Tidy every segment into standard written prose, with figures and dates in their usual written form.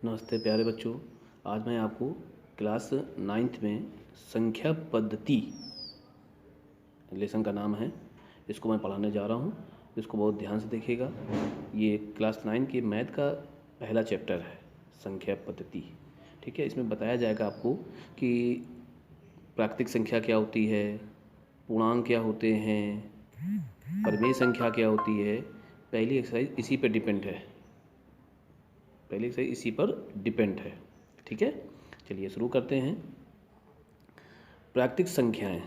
नमस्ते प्यारे बच्चों। आज मैं आपको क्लास 9th में संख्या पद्धति लेसन का नाम है, इसको मैं पढ़ाने जा रहा हूँ। इसको बहुत ध्यान से देखिएगा। ये क्लास 9 के मैथ का पहला चैप्टर है, संख्या पद्धति। ठीक है, इसमें बताया जाएगा आपको कि प्राकृतिक संख्या क्या होती है, पूर्णांक क्या होते हैं, परिमेय संख्या क्या होती है। पहली एक्सरसाइज इसी पर डिपेंड है, ठीक है। चलिए शुरू करते हैं। प्राकृतिक संख्याएं,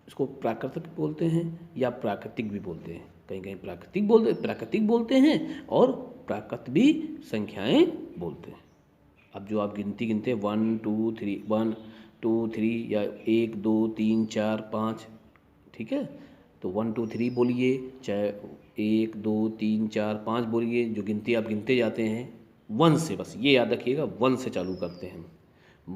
इसको प्राकृतिक बोलते हैं या प्राकृतिक भी बोलते हैं। कहीं कहीं प्राकृतिक बोलते हैं और प्राकृत भी संख्याएं बोलते हैं। अब जो आप गिनते हैं 1 2 3 या 1 2 3 4 5, ठीक है। तो 1 2 3 बोलिए, चाहे 1 2 3 4 5 बोलिए। जो गिनती आप गिनते जाते हैं 1 से, बस ये याद रखिएगा 1 से चालू करते हैं।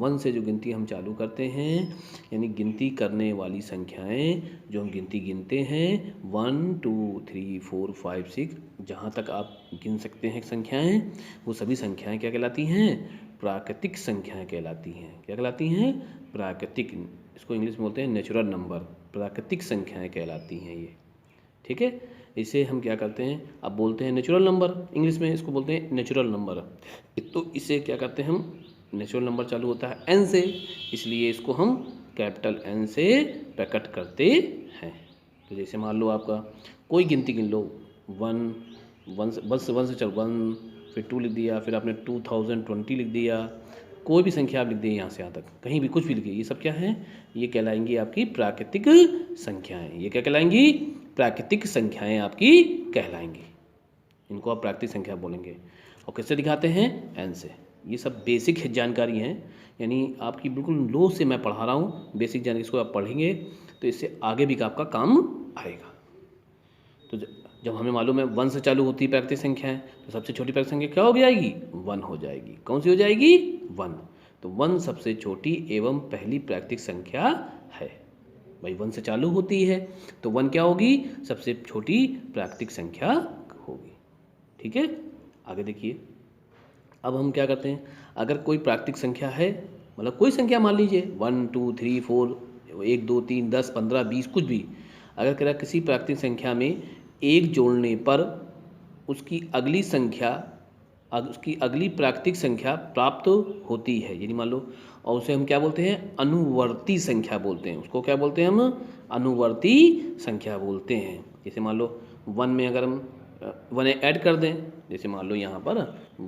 1 से जो गिनती हम चालू करते हैं, यानी गिनती करने वाली संख्याएं जो हम गिनते हैं 1 2 3 4 5 6, जहाँ तक आप गिन सकते हैं संख्याएं, वो सभी संख्याएं क्या कहलाती हैं? प्राकृतिक संख्याएं कहलाती हैं। क्या कहलाती हैं? प्राकृतिक। इसको इंग्लिश में बोलते हैं नेचुरल नंबर। प्राकृतिक संख्याएं कहलाती हैं ये, ठीक है। इसे हम क्या करते हैं, अब बोलते हैं नेचुरल नंबर, इंग्लिश में इसको बोलते हैं नेचुरल नंबर। तो इसे क्या करते हैं हम, नेचुरल नंबर चालू होता है एन से, इसलिए इसको हम कैपिटल एन से प्रकट करते हैं। तो जैसे मान लो आपका कोई गिनती गिन लो, 1 से चल 1, फिर 2 लिख दिया, फिर आपने 2020 लिख दिया। कोई भी संख्या आप लिख दिए यहाँ से यहाँ तक, कहीं भी कुछ भी लिखिए, ये सब क्या है? ये कहलाएंगी आपकी प्राकृतिक संख्याएं। ये क्या कहलाएंगी? प्राकृतिक संख्याएं आपकी कहलाएंगी। इनको आप प्राकृतिक संख्या बोलेंगे। और किससे दिखाते हैं? एन से। ये सब बेसिक जानकारी हैं, यानी आपकी बिल्कुल लो से मैं पढ़ा रहा हूँ। बेसिक जानकारी, इसको आप पढ़ेंगे तो इससे आगे भी आपका काम आएगा। तो जब हमें मालूम है 1 से चालू होती है प्राकृतिक संख्याएं, तो सबसे छोटी प्राकृतिक संख्या क्या हो जाएगी? 1 हो जाएगी। कौन सी हो जाएगी? 1। तो 1 सबसे छोटी एवं पहली प्राकृतिक संख्या है। भाई 1 से चालू होती है तो 1 क्या होगी? सबसे छोटी प्राकृतिक संख्या होगी, ठीक है। आगे देखिए, अब हम क्या करते हैं, अगर कोई प्राकृतिक संख्या है, मतलब कोई संख्या मान लीजिए 1 2 3 4 1 2 3 10 15 20 कुछ भी, अगर कह किसी प्राकृतिक संख्या में एक जोड़ने पर उसकी अगली प्राकृतिक संख्या प्राप्त होती है, यानी मान लो, और उसे हम क्या बोलते हैं? अनुवर्ती संख्या बोलते हैं। उसको क्या बोलते हैं हम? अनुवर्ती संख्या बोलते हैं। जैसे मान लो 1 में अगर हम 1 ऐड कर दें, जैसे मान लो यहाँ पर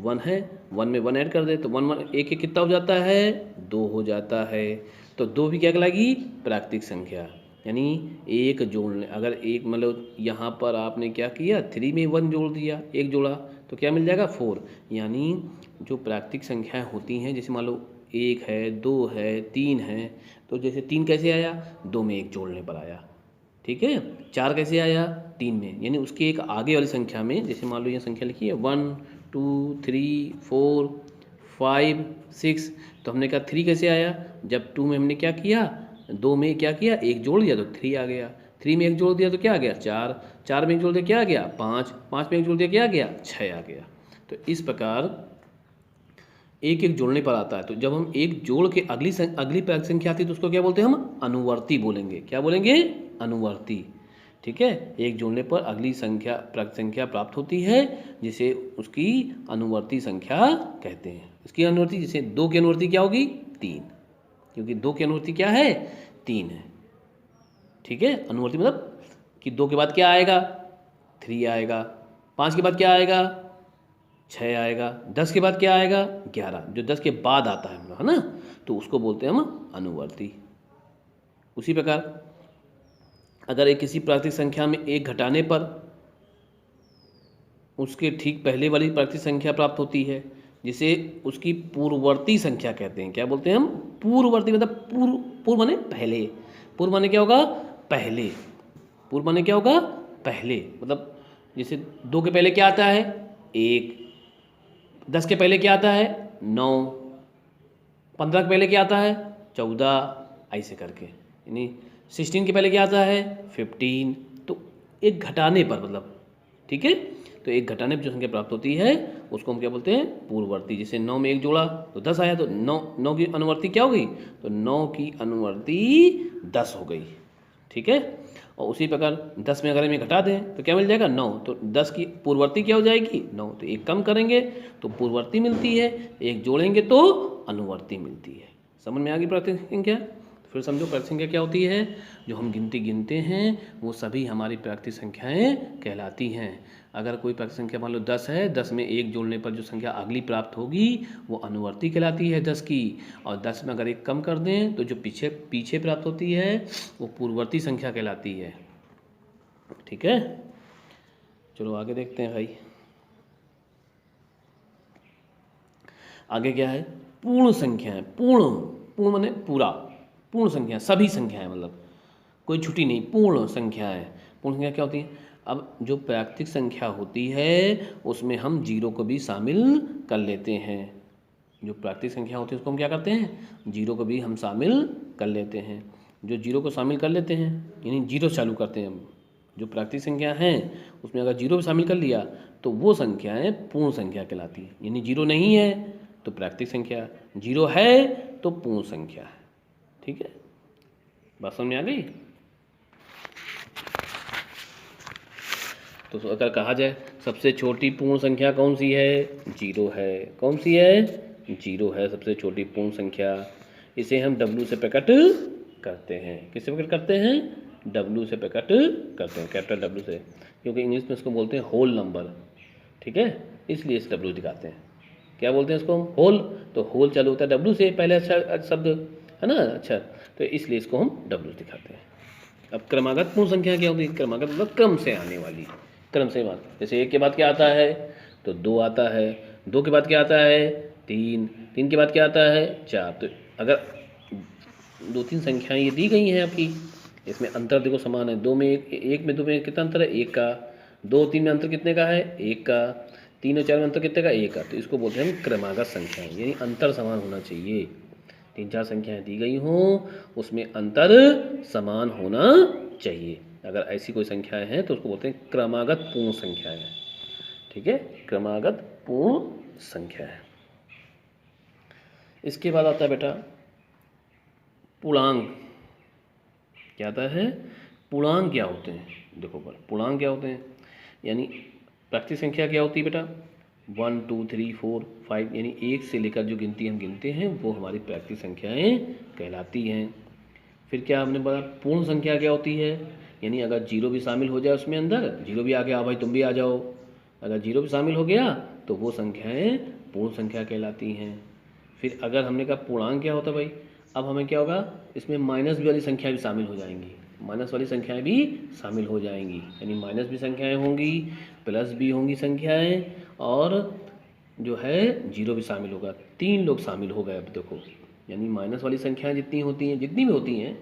1 है, 1 में 1 ऐड कर दें तो 1 एक कितना हो जाता है? 2 हो जाता है। तो 2 भी क्या कहलाएगी? प्राकृतिक संख्या। यानी एक जोड़ने, अगर एक मतलब यहाँ पर आपने क्या किया, 3 में 1 जोड़ दिया, एक जोड़ा, तो क्या मिल जाएगा? 4। यानी जो प्राकृतिक संख्याएं होती हैं, जैसे मान लो 1 है, 2 है, 3 है, तो जैसे 3 कैसे आया? 2 में 1 जोड़ने पर आया, ठीक है। 4 कैसे आया? 3 में, यानी उसके एक आगे वाली संख्या में, जैसे मान लो ये संख्या लिखी है 1 2 3 4 5 6, तो हमने कहा 3 कैसे आया? जब 2 में हमने क्या किया, 2 में क्या किया, 1 जोड़ दिया तो 3 आ गया। 3 में 1 जोड़ दिया तो क्या आ गया? 4। 4 में 1 जोड़ दिया क्या आ गया? 5। 5 में 1 जोड़ दिया क्या आ गया? 6 आ गया। तो इस प्रकार एक एक जोड़ने पर आता है। तो जब हम एक जोड़ के अगली प्राकृतिक संख्या आती है तो उसको क्या बोलते हैं? हम अनुवर्ती बोलेंगे। क्या बोलेंगे? अनुवर्ती, ठीक है। एक जोड़ने पर अगली प्राकृतिक संख्या प्राप्त होती है, जिसे उसकी अनुवर्ती संख्या कहते हैं। इसकी अनुवर्ती, जैसे 2 की अनुवर्ती क्या होगी? 3, क्योंकि 2 की अनुवर्ती क्या है? 3 है, ठीक है। अनुवर्ती मतलब कि 2 के बाद क्या आएगा? 3 आएगा। 5 के बाद क्या आएगा? 6 आएगा। 10 के बाद क्या आएगा? 11। जो 10 के बाद आता है ना, तो उसको बोलते हैं हम अनुवर्ती। उसी प्रकार अगर एक किसी प्राकृतिक संख्या में एक घटाने पर उसके ठीक पहले वाली प्राकृतिक संख्या प्राप्त होती है, जिसे उसकी पूर्ववर्ती संख्या कहते हैं। क्या बोलते हैं हम? पूर्ववर्ती, मतलब पूर्व माने पहले। पूर्व माने क्या होगा? पहले। पूर्व माने क्या होगा? पहले। मतलब जैसे 2 के पहले क्या आता है? 1। 10 के पहले क्या आता है? 9। 15 के पहले क्या आता है? 14। ऐसे करके, यानी 16 के पहले क्या आता है? 15। तो एक घटाने पर, मतलब, ठीक है। तो एक घटाने पर जो संख्या प्राप्त होती है उसको हम क्या बोलते हैं, पूर्ववर्ती। जैसे 9 में 1 जोड़ा तो 10 आया, तो 9 की अनुवर्ती क्या हो गई, तो 9 की अनुवर्ती 10 हो गई। ठीक है, और उसी प्रकार 10 में अगर हम घटा दें तो क्या मिल जाएगा, 9। तो 10 की पूर्ववर्ती क्या हो जाएगी, 9। तो एक कम करेंगे तो पूर्ववर्ती मिलती है, एक जोड़ेंगे तो अनुवर्ती मिलती है। समझ में आ गई प्राकृतिक संख्या। फिर समझो प्राकृतिक संख्या क्या होती है, जो हम गिनती गिनते हैं वो सभी हमारी प्राकृतिक संख्याएं कहलाती हैं। अगर कोई प्राकृतिक संख्या मान लो 10 है, 10 में 1 जोड़ने पर जो संख्या अगली प्राप्त होगी वो अनुवर्ती कहलाती है 10 की, और 10 में अगर 1 कम कर दें तो जो पीछे पीछे प्राप्त होती है वो पूर्ववर्ती संख्या कहलाती है। ठीक है, चलो आगे देखते हैं भाई। आगे क्या है, पूर्ण संख्याएं। पूर्ण, पूर्ण माने पूरा, पूर्ण संख्या, सभी संख्याएं, मतलब कोई छुट्टी नहीं, पूर्ण संख्याएं। पूर्ण संख्या क्या होती है, अब जो प्राकृतिक संख्या होती है उसमें हम जीरो को भी शामिल कर लेते हैं। जो प्राकृतिक संख्या होती है उसको हम क्या करते हैं, जीरो को भी हम शामिल कर लेते हैं। जो जीरो को शामिल कर लेते हैं यानी जीरो चालू करते हैं हम, जो प्राकृतिक संख्या हैं उसमें अगर जीरो भी शामिल कर लिया तो वो संख्याएं पूर्ण संख्या कहलाती है। यानी जीरो नहीं है तो प्राकृतिक संख्या, जीरो है तो पूर्ण संख्या है। ठीक है, बात समझ में आ गई। तो अगर कहा जाए सबसे छोटी पूर्ण संख्या कौन सी है, जीरो है। कौन सी है, जीरो है सबसे छोटी पूर्ण संख्या। इसे हम W से प्रकट करते हैं। किससे प्रकट करते हैं, W से प्रकट करते हैं, कैपिटल W से, क्योंकि इंग्लिश में इसको बोलते हैं होल नंबर। ठीक है, इसलिए इसे W दिखाते हैं। क्या बोलते हैं इसको हम, होल। तो होल चालू होता है W से, पहले अच्छा शब्द है ना, अच्छा, तो इसलिए इसको हम W दिखाते हैं। अब क्रमागत पूर्ण संख्या क्या होती है, क्रमागत मतलब क्रम से आने वाली, क्रम से बात। जैसे 1 के बाद क्या आता है, तो 2 आता है, 2 के बाद क्या आता है, 3, 3 के बाद क्या आता है, 4। तो अगर 2-3 संख्याएं ये दी गई हैं आपकी, इसमें अंतर देखो समान है। 2 में 1 में 2 में कितना अंतर है, 1 का। 2-3 में अंतर कितने का है, 1 का। 3 और 4 में अंतर कितने का, 1 का। तो इसको बोलते हैं हम क्रमागत संख्याएं, यानी अंतर समान होना चाहिए। 3-4 संख्याएं दी गई हों उसमें अंतर समान होना चाहिए। अगर ऐसी कोई संख्याएं हैं तो उसको बोलते हैं क्रमागत पूर्ण संख्याएं। ठीक है, क्रमागत पूर्ण संख्या है। इसके बाद आता है बेटा पूर्णांक। क्या आता है, पूर्णांक क्या होते हैं। देखो पूर्णांक क्या होते हैं, यानी प्राकृतिक संख्या क्या होती है बेटा, 1 2 3 4 5, यानी 1 से लेकर जो गिनती हम गिनते हैं वो हमारी प्राकृतिक संख्याएं कहलाती हैं। फिर क्या हमने बोला, पूर्ण संख्या क्या होती है, यानी अगर जीरो भी शामिल हो जाए उसमें, अंदर जीरो भी आ गया, भाई तुम भी आ जाओ, अगर जीरो भी शामिल हो गया तो वो संख्याएं पूर्ण संख्या कहलाती हैं। फिर अगर हमने कहा पूर्णांक क्या होता है भाई, अब हमें क्या होगा, इसमें माइनस वाली संख्या भी शामिल हो जाएंगी, माइनस वाली संख्याएं भी शामिल हो जाएंगी, यानी माइनस भी संख्याएं होंगी, प्लस भी होंगी संख्याएं, और जो है जीरो भी शामिल होगा। 3 लोग शामिल हो गए अब देखो, यानी माइनस वाली संख्याएं जितनी होती हैं, जितनी भी होती हैं,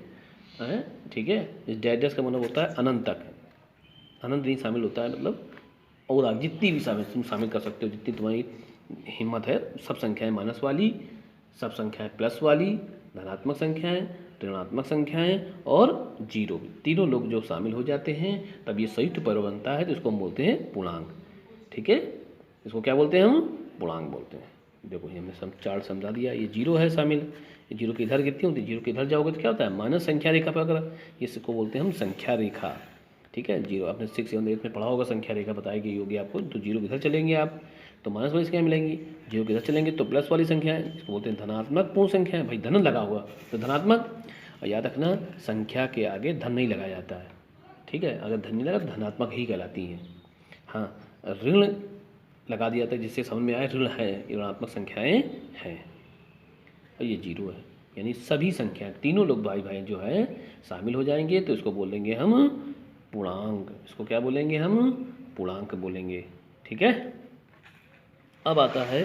ठीक है, इस डैश का मतलब होता है अनंत तक, अनंत नहीं शामिल होता है, मतलब और आप जितनी भी तुम शामिल कर सकते हो, जितनी तुम्हारी हिम्मत है, सब संख्याएं माइनस वाली, सब संख्याएं प्लस वाली, धनात्मक संख्याएं, ऋणात्मक संख्याएं और जीरो, तीनों लोग जो शामिल हो जाते हैं तब ये संयुक्त पर्व बनता है, तो इसको हम बोलते हैं पूर्णांक। ठीक है, इसको क्या बोलते हैं हम, पूर्णांक बोलते हैं। देखो ये हमने चार्ट समझा दिया, ये जीरो है शामिल, ये जीरो की इधर कितनी होती है, जीरो के इधर जाओगे तो क्या होता है, माइनस संख्या रेखा पर, अगर इसको बोलते हैं हम संख्या रेखा। ठीक है, जीरो आपने 6 7 8 में पढ़ा होगा, संख्या रेखा बताई गई होगी आपको। तो जीरो किधर चलेंगे आप, तो माइनस वाली संख्या मिलेंगी, जीरो किधर चलेंगे तो प्लस वाली संख्या है, इसको बोलते हैं धनात्मक पूर्ण संख्या है। भाई धन लगा हुआ तो धनात्मक, और याद रखना संख्या के आगे धन नहीं लगाया जाता है। ठीक है, अगर धन नहीं लगा तो धनात्मक ही कहलाती हैं। हाँ, ऋण लगा दिया था जिससे समझ में आए ऋण है, ऋणात्मक संख्याएं हैं, और ये जीरो है, यानी सभी संख्याएं, तीनों लोग भाई भाई जो है शामिल हो जाएंगे, तो इसको बोलेंगे हम पूर्णांक। इसको क्या बोलेंगे हम, पूर्णांक बोलेंगे। ठीक है, अब आता है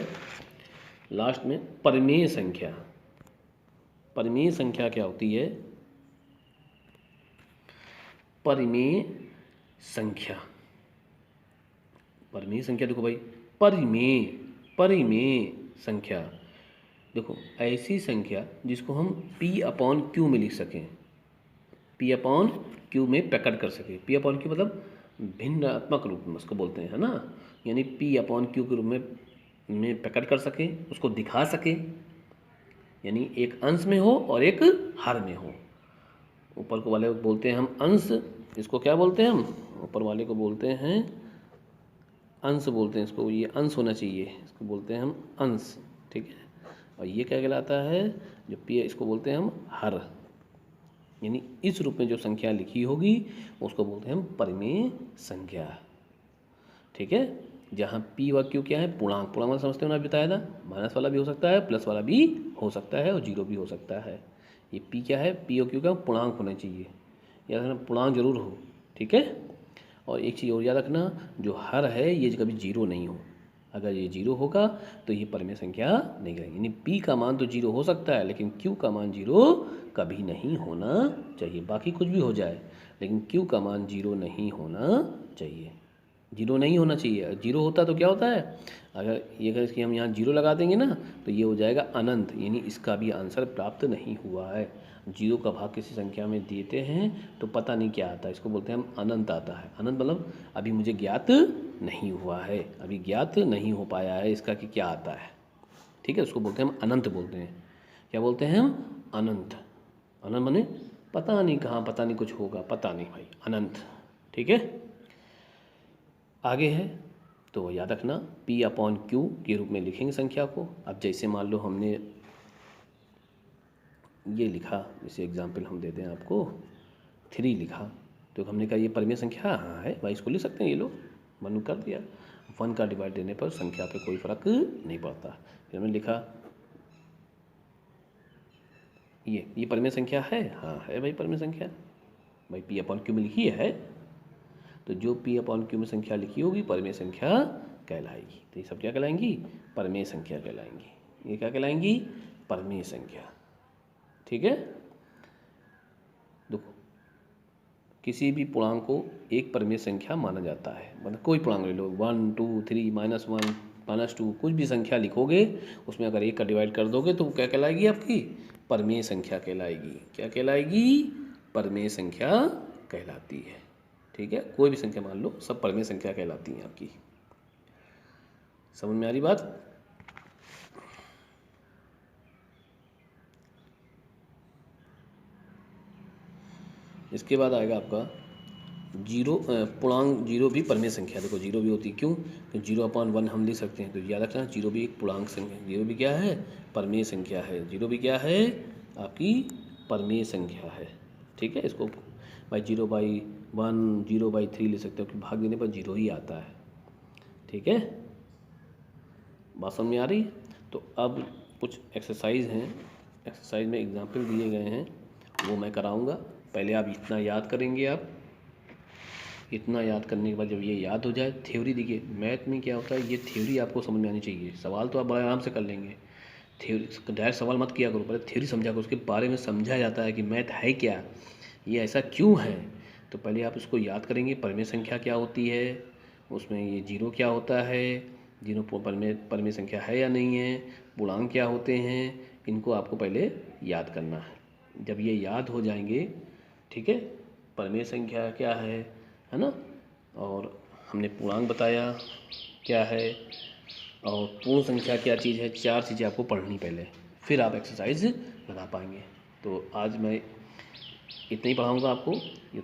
लास्ट में परिमेय संख्या। परिमेय संख्या क्या होती है, परिमेय संख्या, परिमेय संख्या देखो भाई, परिमेय, परिमेय संख्या देखो ऐसी संख्या जिसको हम P/Q में लिख सकें, P/Q में प्रकट कर सकें। P/Q मतलब भिन्नात्मक रूप में उसको बोलते हैं, है ना। यानी पी अपॉन क्यू के रूप में प्रकट कर सके, उसको दिखा सके, यानी एक अंश में हो और एक हर में हो। ऊपर को वाले को बोलते हैं हम अंश, इसको क्या बोलते हैं हम, ऊपर वाले को बोलते हैं अंश बोलते हैं इसको, ये अंश होना चाहिए, इसको बोलते हैं हम अंश, ठीक है। और ये क्या कहलाता है, जो पी है इसको बोलते हैं हम हर, यानी इस रूप में जो संख्या लिखी होगी उसको बोलते हैं हम परिमेय संख्या, ठीक है। जहाँ पी व क्यू क्या है, पूर्णांक, पूर्णांक मतलब समझते हो ना, बताया था, माइनस वाला भी हो सकता है, प्लस वाला भी हो सकता है और जीरो भी हो सकता है। ये पी क्या है, पी और क्यू का पूर्णांक होना चाहिए, याद रखना पूर्णांक जरूर हो, ठीक है। और एक चीज़ और याद रखना, जो हर है ये कभी जीरो नहीं हो, अगर ये जीरो होगा तो ये परिमेय संख्या नहीं रहेगी। यानी पी का मान तो जीरो हो सकता है लेकिन क्यू का मान जीरो कभी नहीं होना चाहिए, बाकी कुछ भी हो जाए लेकिन क्यू का मान जीरो नहीं होना चाहिए, जीरो नहीं होना चाहिए। जीरो होता तो क्या होता है, अगर इसकी हम यहाँ जीरो लगा देंगे ना तो ये हो जाएगा अनंत, यानी इसका भी आंसर प्राप्त नहीं हुआ है। जीरो का भाग किसी संख्या में देते हैं तो पता नहीं क्या आता है, इसको बोलते हैं हम अनंत आता है। अनंत मतलब अभी मुझे ज्ञात नहीं हुआ है, अभी ज्ञात नहीं हो पाया है इसका कि क्या आता है, ठीक है। उसको बोलते हैं हम अनंत बोलते हैं, क्या बोलते हैं हम, अनंत। अनंत माने पता नहीं कहाँ, पता नहीं कुछ होगा, पता नहीं भाई, अनंत, ठीक है। आगे है तो याद रखना P अपॉन क्यू के रूप में लिखेंगे संख्या को। अब जैसे मान लो हमने ये लिखा, जैसे एग्जाम्पल हम देते हैं आपको 3 लिखा, तो हमने कहा ये परिमेय संख्या हाँ है भाई, इसको लिख सकते हैं, ये लोग मन कर दिया। 1 का डिवाइड देने पर संख्या पे कोई फ़र्क नहीं पड़ता। फिर हमने लिखा ये परिमेय संख्या है, हाँ है भाई परिमेय संख्या, भाई P अपॉन क्यू में लिखी है, तो जो P अपॉन क्यू में संख्या लिखी होगी परिमेय संख्या कहलाएगी। तो ये सब क्या कहलाएंगी, परिमेय संख्या कहलाएंगी। ये क्या कहलाएंगी, परिमेय संख्या, ठीक है। देखो किसी भी पूर्णांक को एक परिमेय संख्या माना जाता है, मतलब कोई पूर्णांक ले लो, 1 2 3 -1 -2 कुछ भी संख्या लिखोगे उसमें अगर एक का डिवाइड कर दोगे तो वो क्या कहलाएगी, आपकी परिमेय संख्या कहलाएगी। क्या कहलाएगी, परिमेय संख्या कहलाती है, ठीक है। कोई भी संख्या मान लो, सब परिमेय संख्या कहलाती हैं आपकी। समझ में आ रही बात। इसके बाद आएगा आपका जीरो, पूर्णांक जीरो भी परिमेय संख्या। देखो जीरो भी होती है, क्यों, तो 0/1 हम लिख सकते हैं, तो याद रखना जीरो भी एक पूर्णांक संख्या, जीरो भी क्या है, परिमेय संख्या है। जीरो भी क्या है, आपकी परिमेय संख्या है, ठीक है। इसको भाई 0/1 0/3 ले सकते हो कि भाग देने पर जीरो ही आता है, ठीक है। बात समझ में आ रही। तो अब कुछ एक्सरसाइज हैं, एक्सरसाइज में एग्जाम्पल दिए गए हैं वो मैं कराऊंगा। पहले आप इतना याद करेंगे, आप इतना याद करने के बाद जब ये याद हो जाए, थ्योरी देखिए मैथ में क्या होता है, ये थ्योरी आपको समझ में आनी चाहिए। सवाल तो आप बड़े आराम से कर लेंगे, थ्योरी डायरेक्ट सवाल मत किया करो, पहले थ्योरी समझा करो, उसके बारे में समझा जाता है कि मैथ है क्या, ये ऐसा क्यों है। तो पहले आप इसको याद करेंगे, परिमेय संख्या क्या होती है, उसमें ये जीरो क्या होता है, जीरो परिमेय संख्या है या नहीं है, पूर्णांक क्या होते हैं, इनको आपको पहले याद करना है। जब ये याद हो जाएंगे, ठीक है, परिमेय संख्या क्या है ना, और हमने पूर्णांक बताया क्या है, और पूर्ण संख्या क्या चीज़ है, 4 चीज़ें आपको पढ़नी पहले, फिर आप एक्सरसाइज लगा पाएंगे। तो आज मैं इतना ही पढ़ाऊँगा आपको,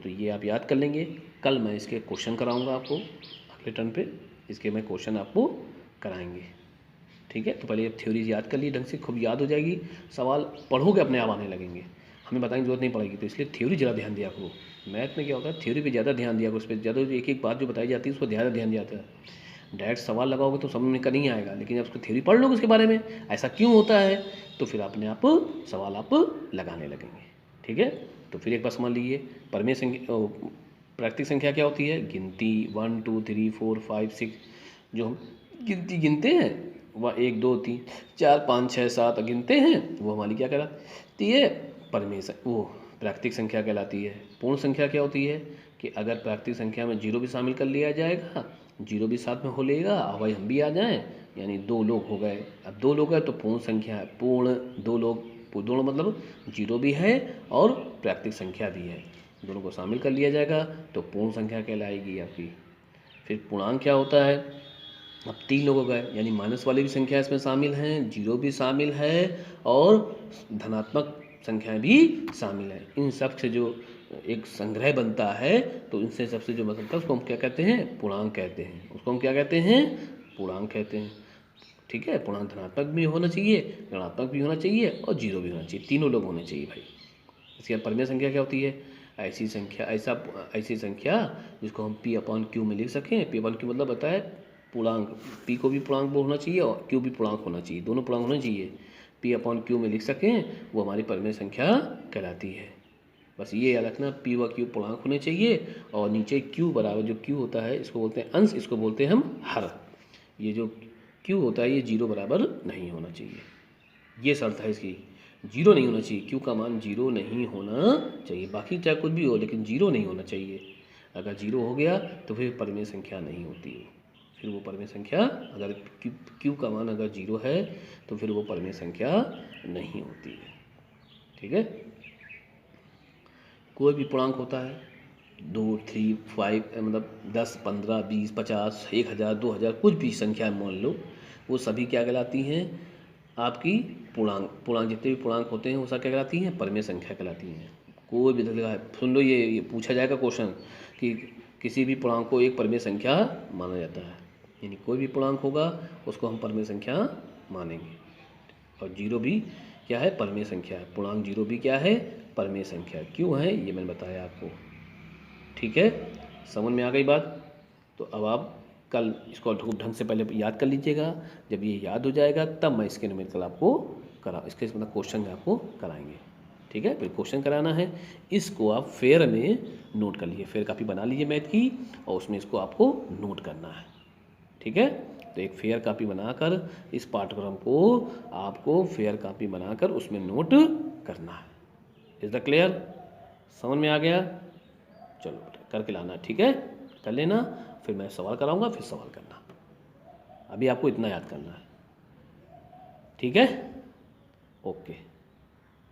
ये आप याद कर लेंगे। कल मैं इसके क्वेश्चन कराऊँगा आपको, अगले टर्न पे इसके मैं क्वेश्चन आपको कराएंगे, ठीक है। तो पहले आप थ्योरी याद कर ली ढंग से, खूब याद हो जाएगी, सवाल पढ़ोगे अपने आप आने लगेंगे, हमें बताने की जरूरत नहीं पड़ेगी। तो इसलिए थ्योरी ज़्यादा ध्यान दिया करो। मैथ में क्या होता है, थ्योरी पे ज़्यादा ध्यान दिया करो, उस पर ज़्यादा एक एक बात जो बताई जाती है उस पर ज़्यादा ध्यान दिया जाता है। डायरेक्ट सवाल लगाओगे तो समझ में का नहीं आएगा, लेकिन जब उसको थ्योरी पढ़ लोगे उसके बारे में ऐसा क्यों होता है, तो फिर अपने आप सवाल आप लगाने लगेंगे, ठीक है। तो फिर एक बार समझ लीजिए, परिमेय संख्या, प्राकृतिक संख्या क्या होती है, गिनती 1 2 3 4 5 6, जो हम गिनती गिनते हैं वह 1 2 3 4 5 6 7 गिनते हैं, वो हमारी क्या कहलाती है, परिमेय वो प्राकृतिक संख्या कहलाती है। पूर्ण संख्या क्या होती है कि अगर प्राकृतिक संख्या में जीरो भी शामिल कर लिया जाएगा, जीरो भी साथ में हो लेगा और भाई हम भी आ जाएं, यानी 2 लोग हो गए। अब 2 लोग हैं तो पूर्ण संख्या है, पूर्ण 2 लोग, दोनों मतलब जीरो भी है और प्राकृतिक संख्या भी है, दोनों को शामिल कर लिया जाएगा तो पूर्ण संख्या कहलाएगी आपकी। फिर पूर्णांक क्या होता है, अब 3 लोग हो गए, यानी माइनस वाली भी संख्या इसमें शामिल हैं, जीरो भी शामिल है और धनात्मक संख्याएं भी शामिल हैं। इन सब से जो एक संग्रह बनता है, तो इनसे सबसे जो बनता है उसको हम क्या कहते हैं, पूर्णांक कहते हैं। उसको हम क्या कहते हैं, पूर्णांक कहते हैं। ठीक है, पूर्णांक धनात्मक भी होना चाहिए, ऋणात्मक भी होना चाहिए और जीरो भी होना चाहिए, तीनों लोग होने चाहिए भाई। इसके बाद परिमेय संख्या क्या होती है, ऐसी संख्या जिसको हम P/Q में लिख सकें। P/Q मतलब होता है पूर्णांक, P को भी पूर्णांक होना चाहिए और Q भी पूर्णांक होना चाहिए, दोनों पूर्णांक होने चाहिए। P/Q में लिख सकें, वो हमारी परिमेय संख्या कहलाती है। बस ये याद रखना, P व Q पूर्णांक होने चाहिए और नीचे Q बराबर, जो Q होता है इसको बोलते हैं अंश, इसको बोलते हैं हम हर। ये जो Q होता है ये जीरो बराबर नहीं होना चाहिए, ये शर्त है इसकी, जीरो नहीं होना चाहिए। Q का मान जीरो नहीं होना चाहिए, बाकी चाहे कुछ भी हो लेकिन जीरो नहीं होना चाहिए। अगर जीरो हो गया तो फिर परिमेय संख्या नहीं होती है। फिर वो परिमेय संख्या, अगर Q का मान अगर जीरो है तो फिर वो परिमेय संख्या नहीं होती है। ठीक है, कोई भी पूर्णांक होता है, 2, 3, 5, मतलब 10, 15, 20, 50, 1000, 2000, कुछ भी संख्या मान लो, वो सभी क्या कहलाती हैं, आपकी पूर्णांक जितने भी पूर्णांक होते हैं वो सब क्या कहलाती हैं, परिमेय संख्या कहलाती हैं। कोई भी लगा, सुन लो, ये पूछा जाएगा क्वेश्चन कि किसी भी पूर्णांक को एक परिमेय संख्या माना जाता है, यानी कोई भी पूर्णांक होगा उसको हम परिमेय संख्या मानेंगे। और जीरो भी क्या है, परिमेय संख्या है। पूर्णांक जीरो भी क्या है, परिमेय संख्या। क्यों है ये मैंने बताया आपको। ठीक है, समझ में आ गई बात। तो अब आप कल इसको ढंग से पहले याद कर लीजिएगा। जब ये याद हो जाएगा तब मैं इसके न्यूमेरिकल आपको इसके मतलब क्वेश्चन आपको कराएंगे। ठीक है, फिर क्वेश्चन कराना है, इसको आप फेयर में नोट कर लीजिए, फेयर कापी बना लीजिए मैथ की और उसमें इसको आपको नोट करना है। ठीक है, तो एक फेयर कापी बनाकर इस पाठ्यक्रम को आपको फेयर कापी बनाकर उसमें नोट करना है। इज द क्लियर, समझ में आ गया। चलो बेटा करके लाना, ठीक है, कर लेना, फिर मैं सवाल कराऊंगा, फिर सवाल करना। अभी आपको इतना याद करना है, ठीक है, ओके।